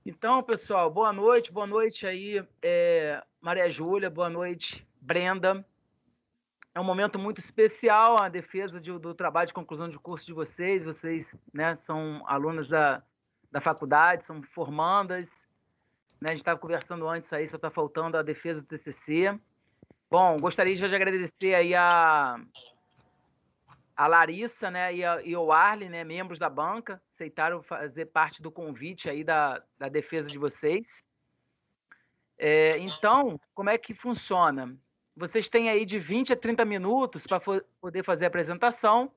Então, pessoal, boa noite aí, Maria Júlia, boa noite, Brenda. É um momento muito especial a defesa do trabalho de conclusão de curso de vocês. Vocês, né, são alunas da faculdade, são formandas, né? A gente estava conversando antes aí, só está faltando a defesa do TCC. Bom, gostaria de agradecer aí a Larissa, né, e o Arlen, né, membros da banca, aceitaram fazer parte do convite aí da defesa de vocês. Então, como é que funciona? Vocês têm aí de 20 a 30 minutos para poder fazer a apresentação.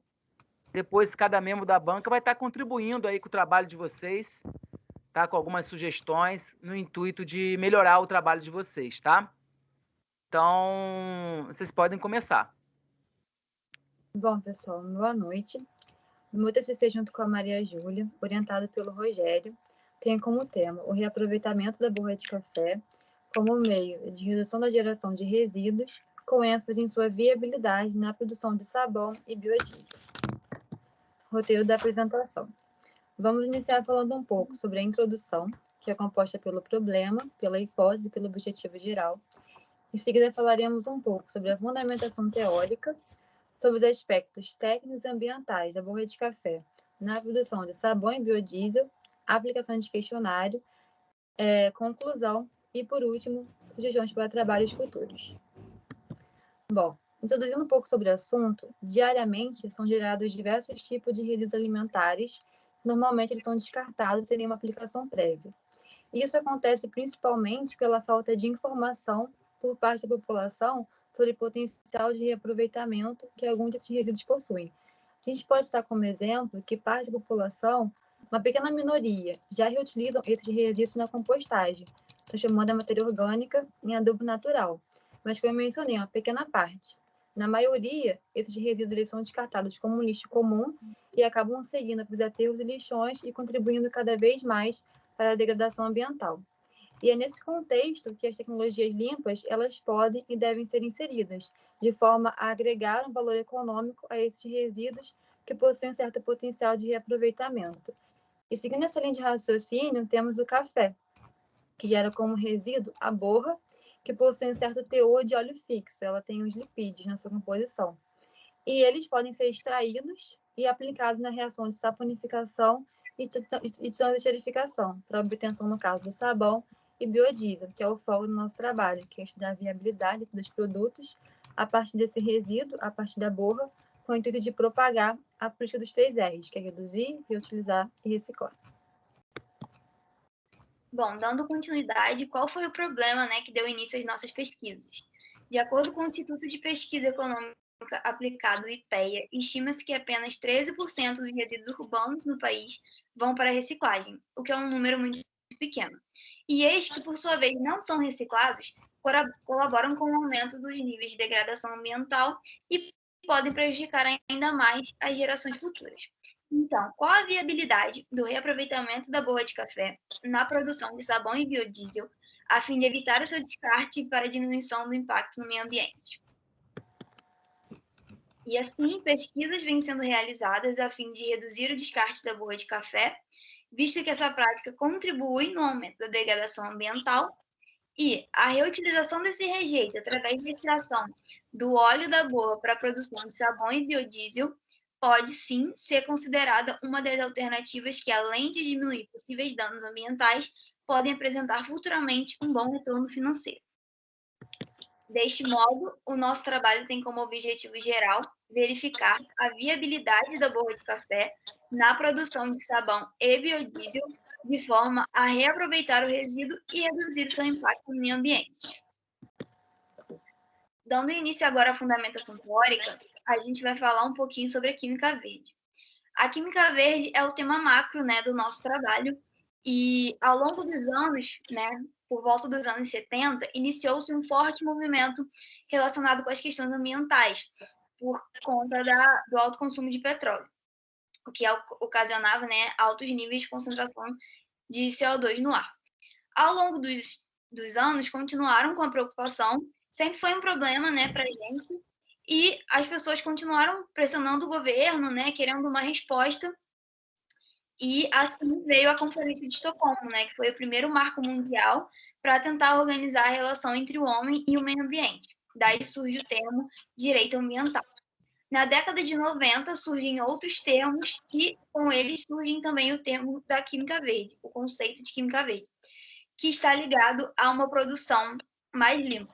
Depois, cada membro da banca vai estar contribuindo aí com o trabalho de vocês, tá? Com algumas sugestões no intuito de melhorar o trabalho de vocês, tá? Então, vocês podem começar. Bom, pessoal, boa noite. No meu TCC, junto com a Maria Júlia, orientado pelo Rogério, tem como tema o reaproveitamento da borra de café como meio de redução da geração de resíduos, com ênfase em sua viabilidade na produção de sabão e biodiesel. Roteiro da apresentação. Vamos iniciar falando um pouco sobre a introdução, que é composta pelo problema, pela hipótese e pelo objetivo geral. Em seguida, falaremos um pouco sobre a fundamentação teórica, sobre os aspectos técnicos e ambientais da borra de café na produção de sabão e biodiesel, aplicação de questionário, conclusão e, por último, sugestões para trabalhos futuros. Bom, introduzindo um pouco sobre o assunto, diariamente são gerados diversos tipos de resíduos alimentares. Normalmente eles são descartados sem nenhuma aplicação prévia. Isso acontece principalmente pela falta de informação por parte da população sobre o potencial de reaproveitamento que alguns desses resíduos possuem. A gente pode citar como exemplo que parte da população, uma pequena minoria, já reutilizam esses resíduos na compostagem, transformando a matéria orgânica em adubo natural. Mas, como eu mencionei, uma pequena parte. Na maioria, esses resíduos são descartados como lixo comum e acabam seguindo para os aterros e lixões e contribuindo cada vez mais para a degradação ambiental. E é nesse contexto que as tecnologias limpas elas podem e devem ser inseridas, de forma a agregar um valor econômico a esses resíduos que possuem um certo potencial de reaproveitamento. E seguindo essa linha de raciocínio, temos o café, que gera como resíduo a borra, que possui um certo teor de óleo fixo, ela tem os lipídios na sua composição. E eles podem ser extraídos e aplicados na reação de saponificação e de transesterificação, para obtenção, no caso do sabão e biodiesel, que é o foco do nosso trabalho, que é estudar a viabilidade dos produtos a partir desse resíduo, a partir da borra, com o intuito de propagar a política dos 3 R's, que é reduzir, reutilizar e reciclar. Bom, dando continuidade, qual foi o problema, né, que deu início às nossas pesquisas? De acordo com o Instituto de Pesquisa Econômica Aplicado, IPEA, estima-se que apenas 13% dos resíduos urbanos no país vão para a reciclagem, o que é um número muito pequeno. E eis que, por sua vez, não são reciclados, colaboram com o aumento dos níveis de degradação ambiental e podem prejudicar ainda mais as gerações futuras. Então, qual a viabilidade do reaproveitamento da borra de café na produção de sabão e biodiesel, a fim de evitar o seu descarte para a diminuição do impacto no meio ambiente? E assim, pesquisas vêm sendo realizadas a fim de reduzir o descarte da borra de café, visto que essa prática contribui no aumento da degradação ambiental e a reutilização desse rejeito através da extração do óleo da borra para a produção de sabão e biodiesel pode sim ser considerada uma das alternativas que, além de diminuir possíveis danos ambientais, podem apresentar futuramente um bom retorno financeiro. Deste modo, o nosso trabalho tem como objetivo geral verificar a viabilidade da borra de café na produção de sabão e biodiesel, de forma a reaproveitar o resíduo e reduzir o seu impacto no meio ambiente. Dando início agora à fundamentação teórica, a gente vai falar um pouquinho sobre a química verde. A química verde é o tema macro, né, do nosso trabalho, e ao longo dos anos, né, por volta dos anos 70, iniciou-se um forte movimento relacionado com as questões ambientais, por conta do alto consumo de petróleo, o que ocasionava, né, altos níveis de concentração de CO2 no ar. Ao longo dos anos, continuaram com a preocupação, sempre foi um problema, né, para a gente, e as pessoas continuaram pressionando o governo, né, querendo uma resposta, E assim veio a Conferência de Estocolmo, né, que foi o primeiro marco mundial para tentar organizar a relação entre o homem e o meio ambiente. Daí surge o termo direito ambiental. Na década de 90 surgem outros termos e com eles surgem também o termo da química verde, o conceito de química verde, que está ligado a uma produção mais limpa.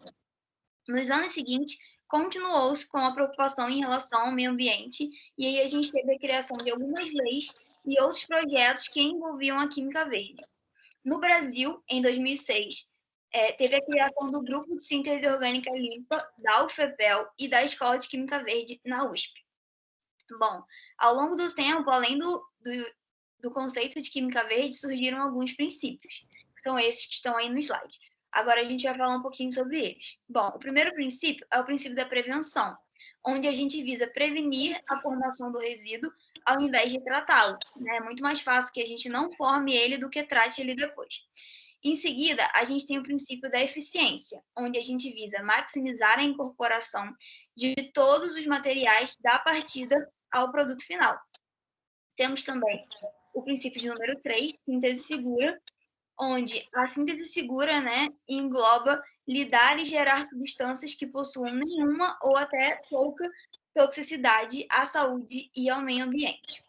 Nos anos seguintes, continuou-se com a preocupação em relação ao meio ambiente, e aí a gente teve a criação de algumas leis e outros projetos que envolviam a química verde. No Brasil, em 2006, teve a criação do Grupo de Síntese Orgânica Limpa, da UFPEL e da Escola de Química Verde, na USP. Bom, ao longo do tempo, além do conceito de química verde, surgiram alguns princípios, que são esses que estão aí no slide. Agora a gente vai falar um pouquinho sobre eles. Bom, o primeiro princípio é o princípio da prevenção, onde a gente visa prevenir a formação do resíduo ao invés de tratá-lo. É muito mais fácil que a gente não forme ele do que trate ele depois. Em seguida, a gente tem o princípio da eficiência, onde a gente visa maximizar a incorporação de todos os materiais da partida ao produto final. Temos também o princípio de número 3, síntese segura, onde a síntese segura, né, engloba lidar e gerar substâncias que possuam nenhuma ou até pouca toxicidade à saúde e ao meio ambiente.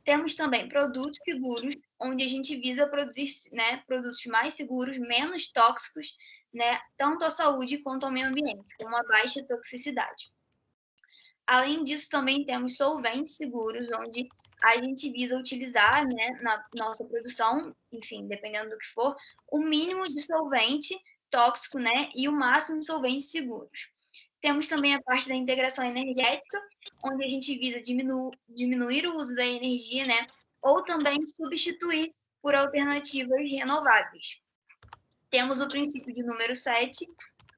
Temos também produtos seguros, onde a gente visa produzir, né, produtos mais seguros, menos tóxicos, né, tanto à saúde quanto ao meio ambiente, com uma baixa toxicidade. Além disso, também temos solventes seguros, onde a gente visa utilizar, né, na nossa produção, enfim, dependendo do que for, o mínimo de solvente tóxico, né, e o máximo de solventes seguros. Temos também a parte da integração energética, onde a gente visa diminuir o uso da energia, né, ou também substituir por alternativas renováveis. Temos o princípio de número 7,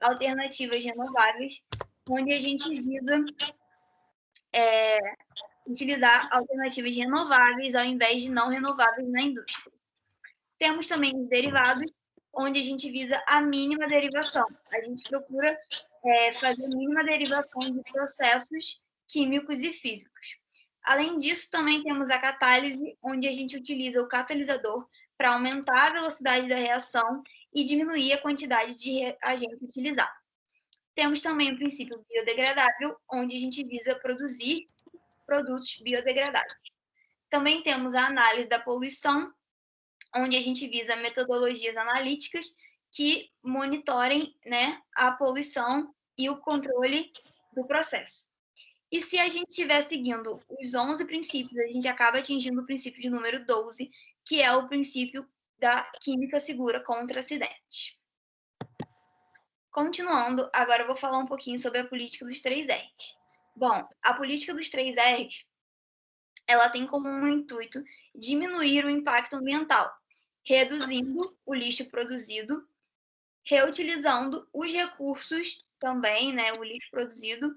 alternativas renováveis, onde a gente visa utilizar alternativas renováveis ao invés de não renováveis na indústria. Temos também os derivados, onde a gente visa a mínima derivação. A gente procura fazer a mínima derivação de processos químicos e físicos. Além disso, também temos a catálise, onde a gente utiliza o catalisador para aumentar a velocidade da reação e diminuir a quantidade de reagente utilizado. Temos também o princípio biodegradável, onde a gente visa produzir produtos biodegradáveis. Também temos a análise da poluição, onde a gente visa metodologias analíticas que monitorem, né, a poluição e o controle do processo. E se a gente estiver seguindo os 11 princípios, a gente acaba atingindo o princípio de número 12, que é o princípio da química segura contra acidentes. Continuando, agora eu vou falar um pouquinho sobre a política dos 3 R's. Bom, a política dos 3 R's, ela tem como um intuito diminuir o impacto ambiental, reduzindo o lixo produzido, reutilizando os recursos também, né, o lixo produzido,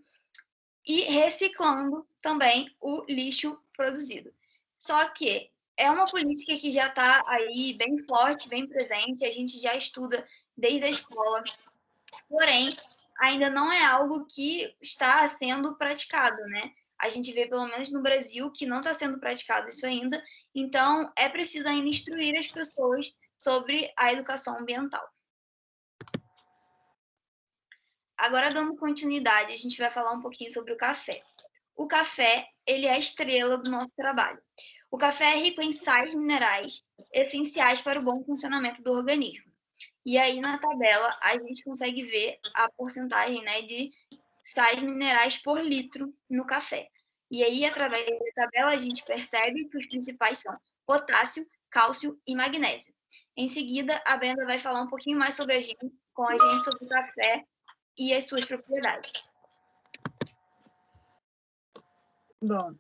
e reciclando também o lixo produzido. Só que é uma política que já está aí bem forte, bem presente, a gente já estuda desde a escola, porém, ainda não é algo que está sendo praticado, né? A gente vê, pelo menos no Brasil, que não está sendo praticado isso ainda, então é preciso ainda instruir as pessoas sobre a educação ambiental. Agora, dando continuidade, a gente vai falar um pouquinho sobre o café. O café, ele é a estrela do nosso trabalho. O café é rico em sais minerais essenciais para o bom funcionamento do organismo. E aí, na tabela, a gente consegue ver a porcentagem, né, de sais minerais por litro no café. E aí, através da tabela, a gente percebe que os principais são potássio, cálcio e magnésio. Em seguida, a Brenda vai falar um pouquinho mais com a gente sobre o café e as suas propriedades. Bom,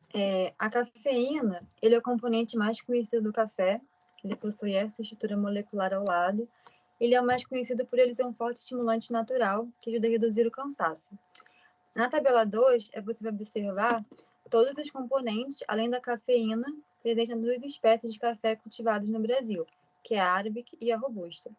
a cafeína, ele é o componente mais conhecido do café. Ele possui essa estrutura molecular ao lado. Ele é o mais conhecido por ele ser um forte estimulante natural que ajuda a reduzir o cansaço. Na tabela 2, é possível observar todos os componentes, além da cafeína, presentes nas 2 espécies de café cultivados no Brasil, que é a Arábica e a Robusta.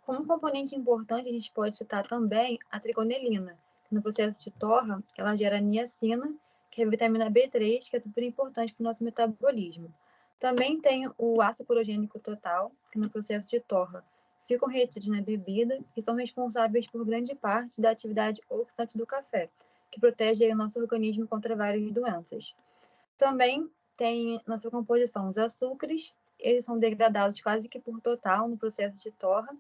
Como componente importante, a gente pode citar também a trigonelina, que no processo de torra, ela gera niacina, que é a vitamina B3, que é super importante para o nosso metabolismo. Também tem o ácido clorogênico total, que no processo de torra ficam retidos na bebida e são responsáveis por grande parte da atividade oxidante do café, que protege aí o nosso organismo contra várias doenças. Também tem na sua composição os açúcares, eles são degradados quase que por total no processo de torra,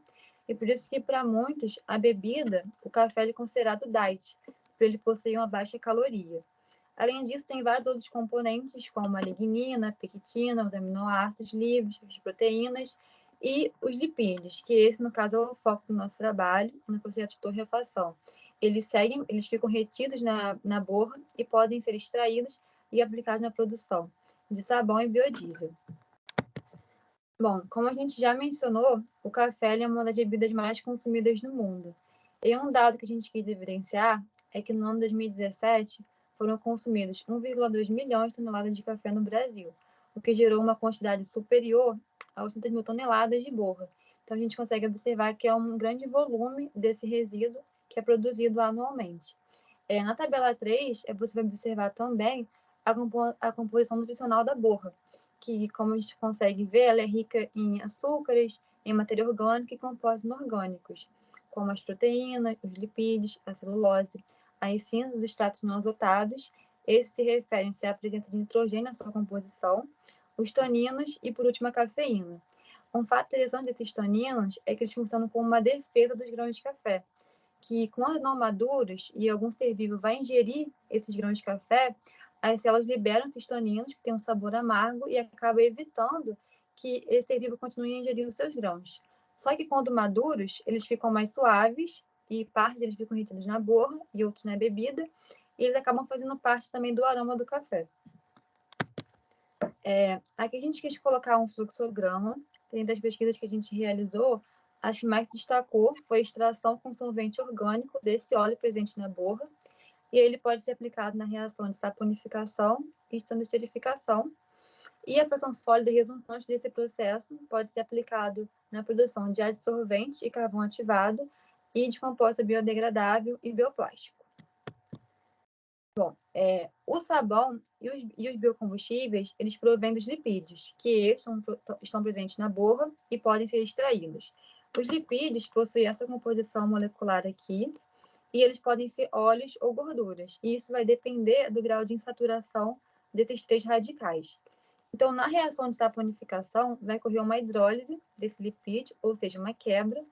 e por isso que para muitos a bebida, o café é considerado diet, por ele possuir uma baixa caloria. Além disso, tem vários outros componentes, como a lignina, a pectina, os aminoácidos livres, as proteínas e os lipídios, que esse, no caso, é o foco do nosso trabalho no processo de torrefação. Eles ficam retidos na borra e podem ser extraídos e aplicados na produção de sabão e biodiesel. Bom, como a gente já mencionou, o café é uma das bebidas mais consumidas no mundo. E um dado que a gente quis evidenciar é que no ano 2017 foram consumidos 1,2 milhões de toneladas de café no Brasil, o que gerou uma quantidade superior a 800 mil toneladas de borra. Então, a gente consegue observar que é um grande volume desse resíduo que é produzido anualmente. Na tabela 3, você vai observar também a composição nutricional da borra, que, como a gente consegue ver, ela é rica em açúcares, em matéria orgânica e compostos inorgânicos, como as proteínas, os lipídios, a celulose, as cinzas dos estratos não azotados. Esses se referem-se à presença de nitrogênio na sua composição, os taninos e, por último, a cafeína. Um fato interessante desses taninos é que eles funcionam como uma defesa dos grãos de café, que quando não maduros e algum ser vivo vai ingerir esses grãos de café, as células liberam esses taninos, que têm um sabor amargo, e acaba evitando que esse ser vivo continue ingerindo seus grãos. Só que quando maduros, eles ficam mais suaves, e parte deles ficam retidos na borra e outros na bebida, e eles acabam fazendo parte também do aroma do café. Aqui a gente quis colocar um fluxograma. Dentro das pesquisas que a gente realizou, a que mais se destacou foi a extração com solvente orgânico desse óleo presente na borra, e ele pode ser aplicado na reação de saponificação e esterificação, e a fração sólida resultante desse processo pode ser aplicado na produção de adsorvente e carvão ativado e de composta biodegradável e bioplástico. Bom, o sabão e os biocombustíveis, eles provêm dos lipídios, que estão presentes na borra e podem ser extraídos. Os lipídios possuem essa composição molecular aqui, e eles podem ser óleos ou gorduras, e isso vai depender do grau de insaturação desses três radicais. Então, na reação de saponificação, vai ocorrer uma hidrólise desse lipídio, ou seja, uma quebra,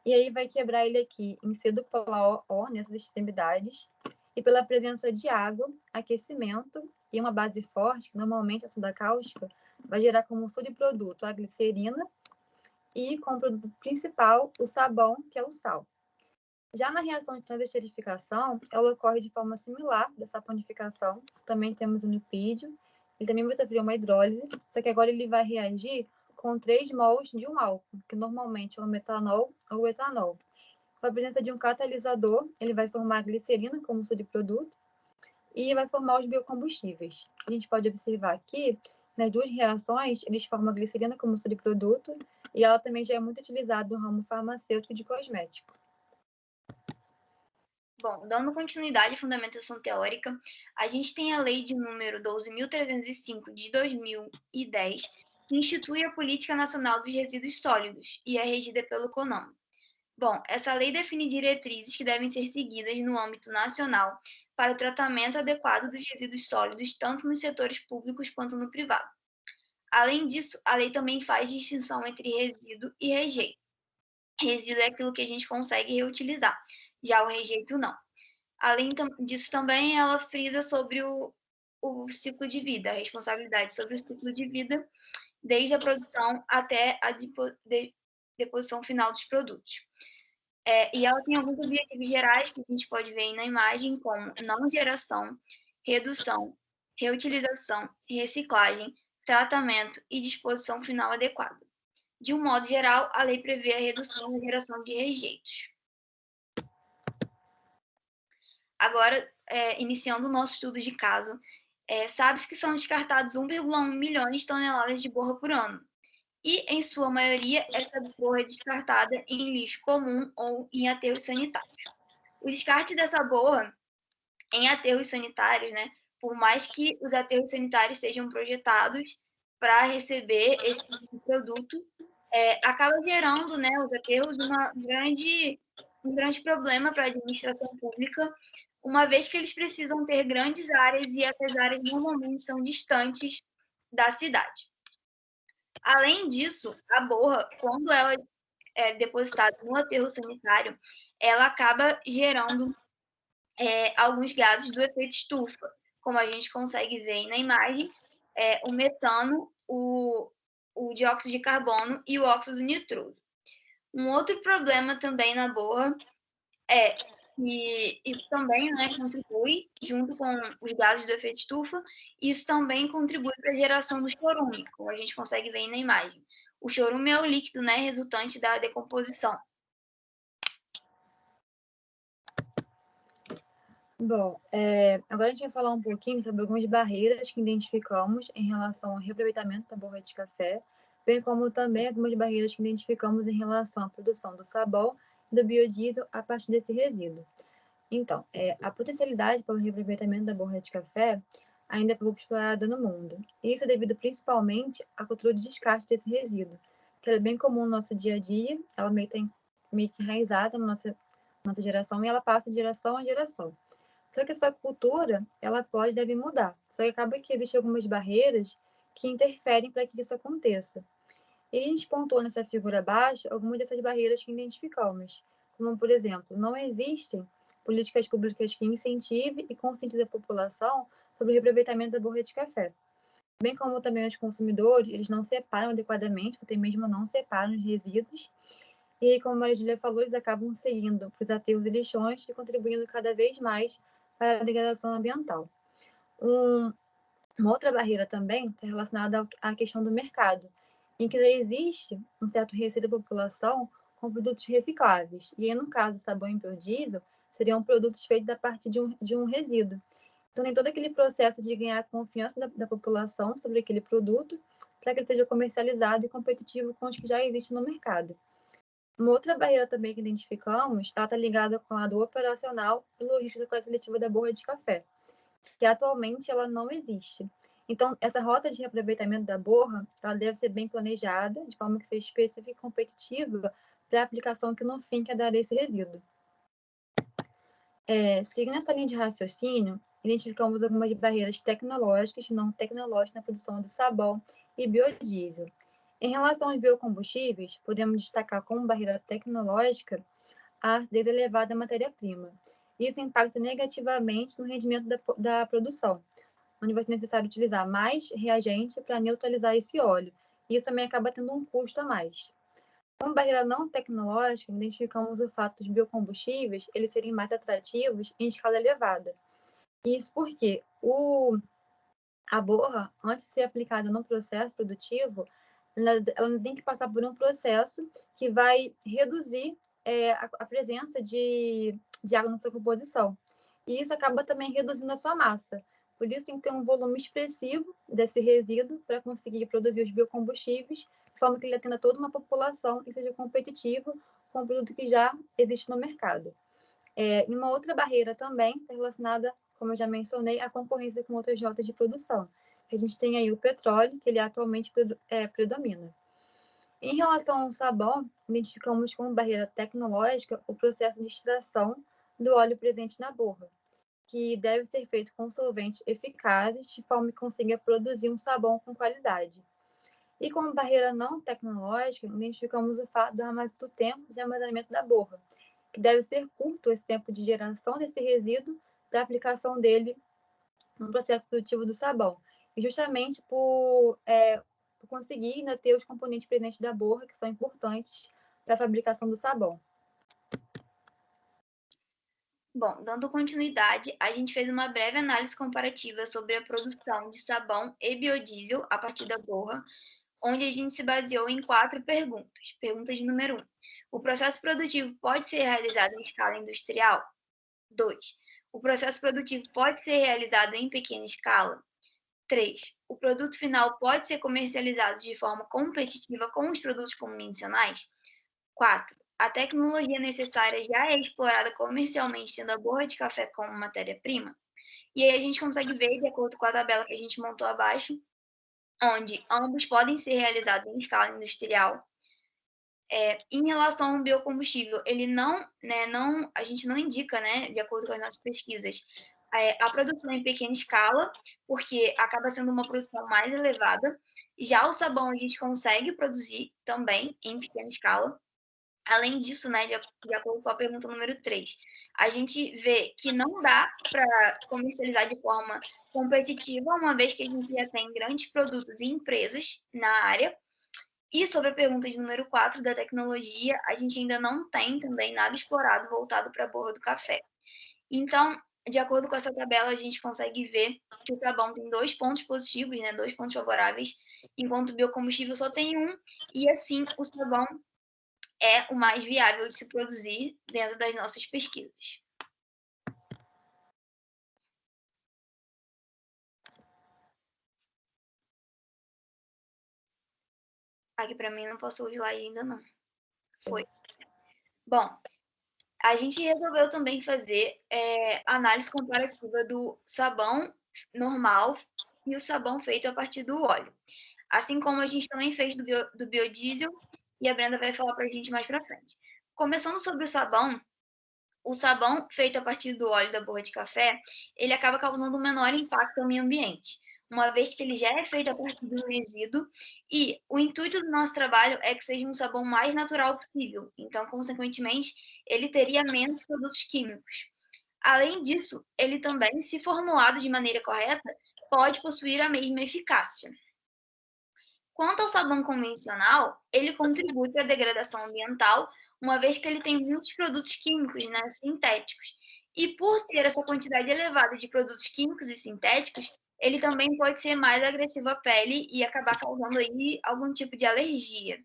e aí vai quebrar ele aqui em C dupla O nessas extremidades, e pela presença de água, aquecimento e uma base forte, normalmente a soda cáustica, vai gerar como subproduto a glicerina e como produto principal o sabão, que é o sal. Já na reação de transesterificação, ela ocorre de forma similar da saponificação. Também temos o lipídio, ele também vai sofrer uma hidrólise, só que agora ele vai reagir com 3 mols de um álcool, que normalmente é o metanol ou o etanol. Com a presença de um catalisador, ele vai formar a glicerina como subproduto e vai formar os biocombustíveis. A gente pode observar aqui, nas duas reações, eles formam a glicerina como subproduto e ela também já é muito utilizada no ramo farmacêutico de cosmético. Bom, dando continuidade à fundamentação teórica, a gente tem a Lei de número 12.305 de 2010, que institui a Política Nacional dos Resíduos Sólidos e é regida pelo CONAMA. Bom, essa lei define diretrizes que devem ser seguidas no âmbito nacional para o tratamento adequado dos resíduos sólidos, tanto nos setores públicos quanto no privado. Além disso, a lei também faz distinção entre resíduo e rejeito. Resíduo é aquilo que a gente consegue reutilizar, já o rejeito não. Além disso, também ela frisa sobre o ciclo de vida, a responsabilidade sobre o ciclo de vida, desde a produção até a deposição final dos produtos. E ela tem alguns objetivos gerais que a gente pode ver aí na imagem, como não geração, redução, reutilização, reciclagem, tratamento e disposição final adequada. De um modo geral, a lei prevê a redução da geração de rejeitos. Agora, iniciando o nosso estudo de caso, sabe-se que são descartados 1,1 milhões de toneladas de borra por ano. E, em sua maioria, essa borra é descartada em lixo comum ou em aterros sanitários. O descarte dessa borra em aterros sanitários, por mais que os aterros sanitários sejam projetados para receber esse tipo de produto, acaba gerando, né, os aterros um grande problema para a administração pública, uma vez que eles precisam ter grandes áreas e essas áreas normalmente são distantes da cidade. Além disso, a borra, quando ela é depositada no aterro sanitário, ela acaba gerando alguns gases do efeito estufa, como a gente consegue ver aí na imagem, o metano, o dióxido de carbono e o óxido nitroso. Um outro problema também na borra é que isso também, né, contribui, junto com os gases do efeito estufa, isso também contribui para a geração do chorume, como a gente consegue ver aí na imagem. O chorume é o líquido, né, resultante da decomposição. Bom, agora a gente vai falar um pouquinho sobre algumas barreiras que identificamos em relação ao reaproveitamento da borra de café, bem como também algumas barreiras que identificamos em relação à produção do sabão e do biodiesel a partir desse resíduo. Então, a potencialidade para o reaproveitamento da borra de café ainda é pouco explorada no mundo. Isso é devido principalmente à cultura de descarte desse resíduo, que é bem comum no nosso dia a dia, ela meio que enraizada na nossa geração e ela passa de geração a geração. Só que essa cultura, ela pode e deve mudar. Só que acaba que existem algumas barreiras que interferem para que isso aconteça. E a gente pontuou nessa figura abaixo algumas dessas barreiras que identificamos, como, por exemplo, não existem políticas públicas que incentivem e conscientizem a população sobre o reaproveitamento da borra de café. Bem como também os consumidores, eles não separam adequadamente, até mesmo não separam os resíduos. E aí, como a Maria Júlia falou, eles acabam seguindo para os aterros e lixões e contribuindo cada vez mais para a degradação ambiental. Uma outra barreira também está relacionada à questão do mercado, em que existe um certo receio da população com produtos recicláveis. E aí, no caso, sabão e biodiesel seriam produtos feitos a partir de um resíduo. Então, tem todo aquele processo de ganhar a confiança da população sobre aquele produto para que ele seja comercializado e competitivo com os que já existem no mercado. Uma outra barreira também que identificamos, ela está ligada com a do operacional e logística da coleta seletiva da borra de café, que atualmente ela não existe. Então, essa rota de reaproveitamento da borra, ela deve ser bem planejada, de forma que seja específica e competitiva para a aplicação que no fim quer dar esse resíduo. Seguindo essa linha de raciocínio, identificamos algumas barreiras tecnológicas e não tecnológicas na produção do sabão e biodiesel. Em relação aos biocombustíveis, podemos destacar como barreira tecnológica a acidez elevada da matéria-prima. Isso impacta negativamente no rendimento da produção, onde vai ser necessário utilizar mais reagente para neutralizar esse óleo. E isso também acaba tendo um custo a mais. Como barreira não tecnológica, identificamos o fato dos biocombustíveis eles serem mais atrativos em escala elevada. Isso porque a borra, antes de ser aplicada no processo produtivo, ela tem que passar por um processo que vai reduzir a presença de água na sua composição. E isso acaba também reduzindo a sua massa. Por isso, tem que ter um volume expressivo desse resíduo para conseguir produzir os biocombustíveis, de forma que ele atenda toda uma população e seja competitivo com o produto que já existe no mercado. E uma outra barreira também está relacionada, como eu já mencionei, à concorrência com outras rotas de produção. A gente tem aí o petróleo, que ele atualmente predomina. Em relação ao sabão, identificamos como barreira tecnológica o processo de extração do óleo presente na borra, que deve ser feito com solventes eficazes, de forma que consiga produzir um sabão com qualidade. E como barreira não tecnológica, identificamos o fato do tempo de armazenamento da borra, que deve ser curto esse tempo de geração desse resíduo para a aplicação dele no processo produtivo do sabão. E justamente por conseguir ainda ter os componentes presentes da borra, que são importantes para a fabricação do sabão. Bom, dando continuidade, a gente fez uma breve análise comparativa sobre a produção de sabão e biodiesel a partir da borra, onde a gente se baseou em 4 perguntas. Pergunta de número 1. O processo produtivo pode ser realizado em escala industrial? 2. O processo produtivo pode ser realizado em pequena escala? 3. O produto final pode ser comercializado de forma competitiva com os produtos convencionais? 4. A tecnologia necessária já é explorada comercialmente, tendo a borra de café como matéria-prima? E aí a gente consegue ver, de acordo com a tabela que a gente montou abaixo, onde ambos podem ser realizados em escala industrial. Em relação ao biocombustível, ele a gente não indica, né, de acordo com as nossas pesquisas, a produção em pequena escala, porque acaba sendo uma produção mais elevada. Já o sabão a gente consegue produzir também em pequena escala. Além disso, né, de acordo com a pergunta número 3, a gente vê que não dá para comercializar de forma competitiva, uma vez que a gente já tem grandes produtos e empresas na área. E sobre a pergunta de número 4 da tecnologia, a gente ainda não tem também nada explorado voltado para a borra do café. Então, de acordo com essa tabela, a gente consegue ver que o sabão tem 2 pontos positivos, né, 2 pontos favoráveis, enquanto o biocombustível só tem 1, e assim o sabão é o mais viável de se produzir dentro das nossas pesquisas. Aqui para mim não passou o slide ainda não. Foi. Bom, a gente resolveu também fazer análise comparativa do sabão normal e o sabão feito a partir do óleo. Assim como a gente também fez do biodiesel, e a Brenda vai falar para a gente mais para frente. Começando sobre o sabão feito a partir do óleo da borra de café, ele acaba causando um menor impacto ao meio ambiente, uma vez que ele já é feito a partir do resíduo, e o intuito do nosso trabalho é que seja um sabão mais natural possível, então, consequentemente, ele teria menos produtos químicos. Além disso, ele também, se formulado de maneira correta, pode possuir a mesma eficácia. Quanto ao sabão convencional, ele contribui para a degradação ambiental, uma vez que ele tem muitos produtos químicos, né, sintéticos. E por ter essa quantidade elevada de produtos químicos e sintéticos, ele também pode ser mais agressivo à pele e acabar causando aí algum tipo de alergia.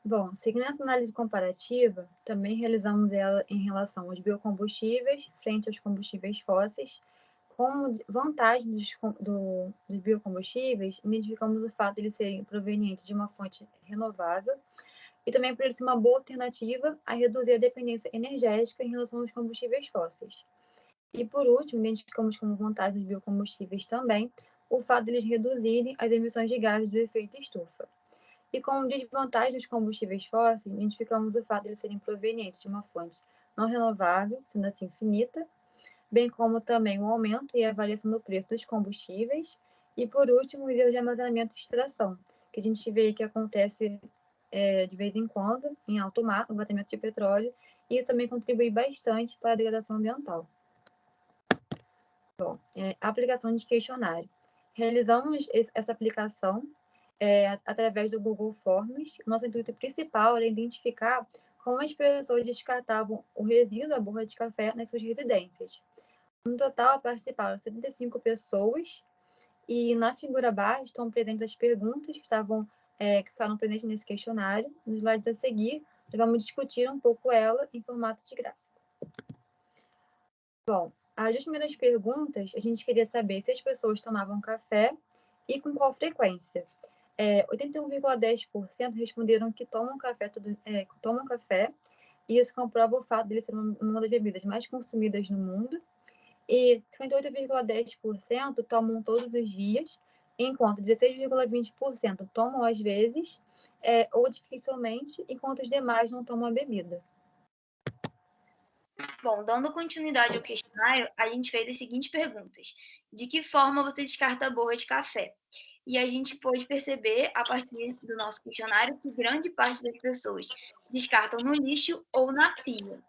Bom, seguindo essa análise comparativa, também realizamos ela em relação aos biocombustíveis frente aos combustíveis fósseis. Como vantagem dos biocombustíveis, identificamos o fato de eles serem provenientes de uma fonte renovável e também por ele ser uma boa alternativa a reduzir a dependência energética em relação aos combustíveis fósseis. E por último, identificamos como vantagem dos biocombustíveis também o fato de eles reduzirem as emissões de gases do efeito estufa. E como desvantagem dos combustíveis fósseis, identificamos o fato de eles serem provenientes de uma fonte não renovável, sendo assim finita, bem como também o aumento e a variação do preço dos combustíveis, e por último, os erros de armazenamento e extração, que a gente vê que acontece de vez em quando em alto mar, no batimento de petróleo, e isso também contribui bastante para a degradação ambiental. Bom, aplicação de questionário. Realizamos essa aplicação através do Google Forms. Nosso intuito principal era identificar como as pessoas descartavam o resíduo da borra de café nas suas residências. No total, participaram 75 pessoas e na figura abaixo estão presentes as perguntas que ficaram presentes nesse questionário. Nos slides a seguir, nós vamos discutir um pouco ela em formato de gráfico. Bom, as duas primeiras perguntas, a gente queria saber se as pessoas tomavam café e com qual frequência. 81,10% responderam que tomam café, e isso comprova o fato de ele ser uma das bebidas mais consumidas no mundo. E 58,10% tomam todos os dias, enquanto 16,20% tomam às vezes ou dificilmente, enquanto os demais não tomam a bebida. Bom, dando continuidade ao questionário, a gente fez as seguintes perguntas. De que forma você descarta a borra de café? E a gente pôde perceber, a partir do nosso questionário, que grande parte das pessoas descartam no lixo ou na pia.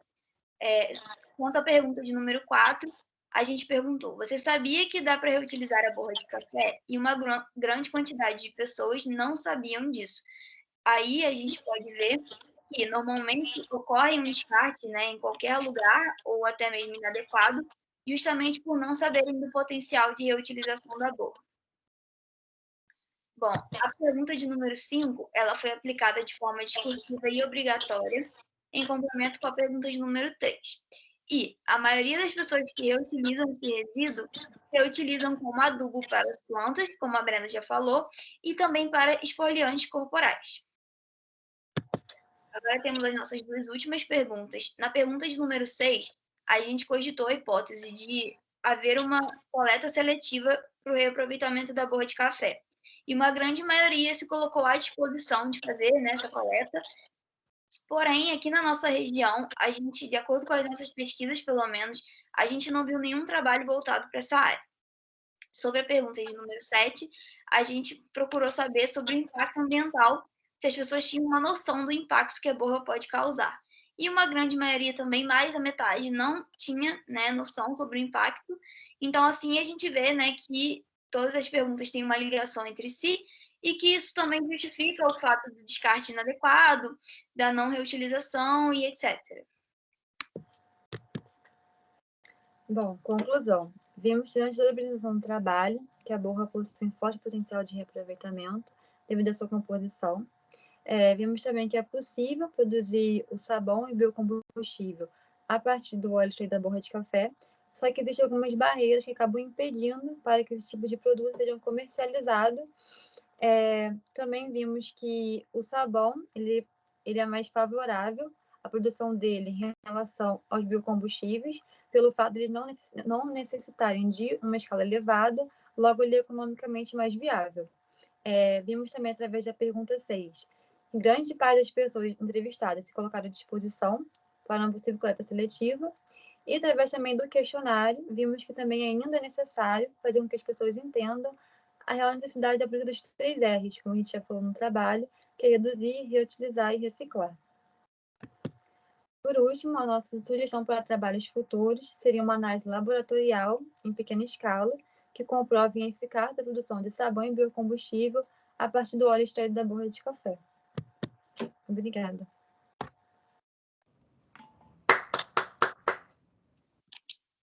Quanto à pergunta de número 4, a gente perguntou: você sabia que dá para reutilizar a borra de café? E uma grande quantidade de pessoas não sabiam disso. Aí a gente pode ver que normalmente ocorre um descarte, né, em qualquer lugar ou até mesmo inadequado, justamente por não saberem do potencial de reutilização da borra. Bom, a pergunta de número 5, ela foi aplicada de forma discursiva e obrigatória, em complemento com a pergunta de número 3. E a maioria das pessoas que reutilizam esse resíduo, reutilizam como adubo para as plantas, como a Brenda já falou, e também para esfoliantes corporais. Agora temos as nossas duas últimas perguntas. Na pergunta de número 6, a gente cogitou a hipótese de haver uma coleta seletiva para o reaproveitamento da borra de café. E uma grande maioria se colocou à disposição de fazer essa coleta. Porém, aqui na nossa região, a gente, de acordo com as nossas pesquisas, pelo menos, a gente não viu nenhum trabalho voltado para essa área. Sobre a pergunta de número 7, a gente procurou saber sobre o impacto ambiental, se as pessoas tinham uma noção do impacto que a borra pode causar. E uma grande maioria também, mais da metade, não tinha noção sobre o impacto. Então, assim, a gente vê que todas as perguntas têm uma ligação entre si e que isso também justifica o fato do descarte inadequado, da não reutilização e etc. Bom, conclusão. Vimos diante da apresentação do trabalho que a borra possui um forte potencial de reaproveitamento devido à sua composição. Vimos também que é possível produzir o sabão e biocombustível a partir do óleo extraído da borra de café, só que existem algumas barreiras que acabam impedindo para que esse tipo de produto seja comercializado. Também vimos que o sabão ele é mais favorável à produção dele em relação aos biocombustíveis, pelo fato de eles não necessitarem de uma escala elevada, logo ele é economicamente mais viável. Vimos também, através da pergunta 6, que grande parte das pessoas entrevistadas se colocaram à disposição para uma possível coleta seletiva, e através também do questionário, vimos que também ainda é necessário fazer com que as pessoas entendam a real necessidade da política dos 3 R's, como a gente já falou no trabalho, que é reduzir, reutilizar e reciclar. Por último, a nossa sugestão para trabalhos futuros seria uma análise laboratorial em pequena escala, que comprove a eficácia da produção de sabão e biocombustível a partir do óleo extraído da borra de café. Obrigada.